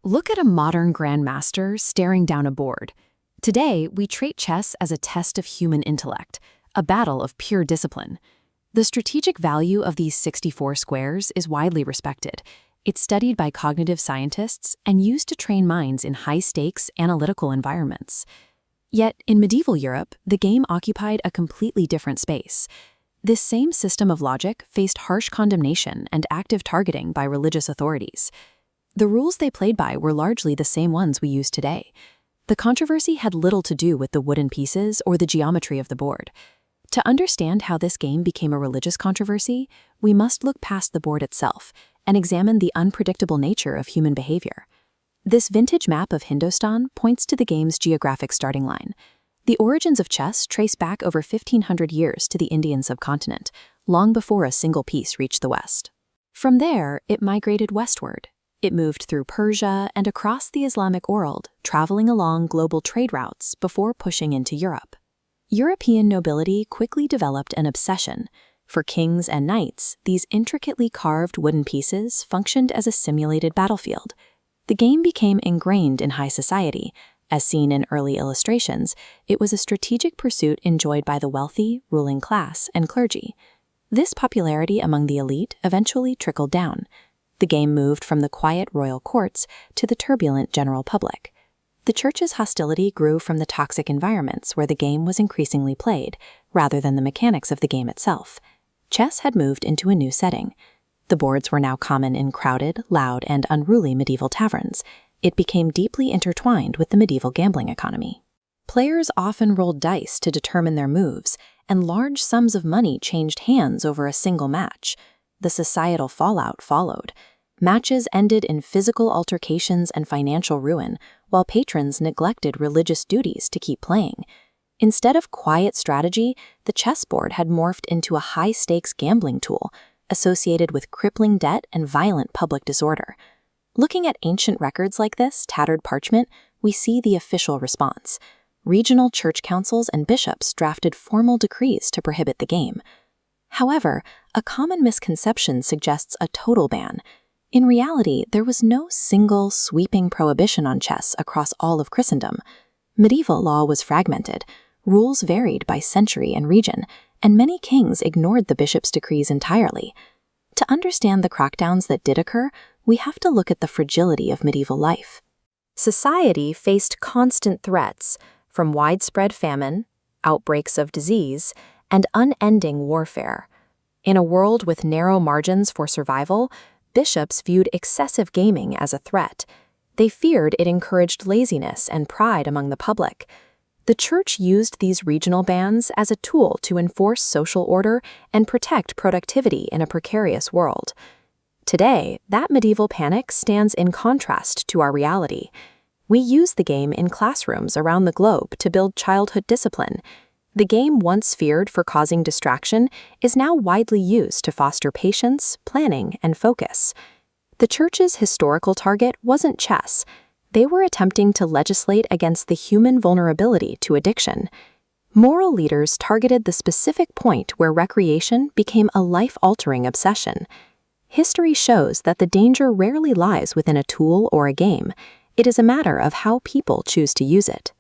Look at a modern grandmaster staring down a board. Today, we treat chess as a test of human intellect, a battle of pure discipline. The strategic value of these 64 squares is widely respected. It's studied by cognitive scientists and used to train minds in high-stakes, analytical environments. Yet, in medieval Europe, the game occupied a completely different space. This same system of logic faced harsh condemnation and active targeting by religious authorities. The rules they played by were largely the same ones we use today. The controversy had little to do with the wooden pieces or the geometry of the board. To understand how this game became a religious controversy, we must look past the board itself and examine the unpredictable nature of human behavior. This vintage map of Hindustan points to the game's geographic starting line. The origins of chess trace back over 1,500 years to the Indian subcontinent, long before a single piece reached the West. From there, it migrated westward. It moved through Persia and across the Islamic world, traveling along global trade routes before pushing into Europe. European nobility quickly developed an obsession. For kings and knights, these intricately carved wooden pieces functioned as a simulated battlefield. The game became ingrained in high society. As seen in early illustrations, it was a strategic pursuit enjoyed by the wealthy, ruling class, and clergy. This popularity among the elite eventually trickled down. The game moved from the quiet royal courts to the turbulent general public. The church's hostility grew from the toxic environments where the game was increasingly played, rather than the mechanics of the game itself. Chess had moved into a new setting. The boards were now common in crowded, loud, and unruly medieval taverns. It became deeply intertwined with the medieval gambling economy. Players often rolled dice to determine their moves, and large sums of money changed hands over a single match. The societal fallout followed. Matches ended in physical altercations and financial ruin, while patrons neglected religious duties to keep playing. Instead of quiet strategy, the chessboard had morphed into a high-stakes gambling tool, associated with crippling debt and violent public disorder. Looking at ancient records like this, tattered parchment, we see the official response. Regional church councils and bishops drafted formal decrees to prohibit the game. However, a common misconception suggests a total ban. In reality, there was no single, sweeping prohibition on chess across all of Christendom. Medieval law was fragmented, rules varied by century and region, and many kings ignored the bishop's decrees entirely. To understand the crackdowns that did occur, we have to look at the fragility of medieval life. Society faced constant threats, from widespread famine, outbreaks of disease, and unending warfare. In a world with narrow margins for survival, bishops viewed excessive gaming as a threat. They feared it encouraged laziness and pride among the public. The church used these regional bans as a tool to enforce social order and protect productivity in a precarious world. Today, that medieval panic stands in contrast to our reality. We use the game in classrooms around the globe to build childhood discipline. The game once feared for causing distraction is now widely used to foster patience, planning, and focus. The church's historical target wasn't chess. They were attempting to legislate against the human vulnerability to addiction. Moral leaders targeted the specific point where recreation became a life-altering obsession. History shows that the danger rarely lies within a tool or a game. It is a matter of how people choose to use it.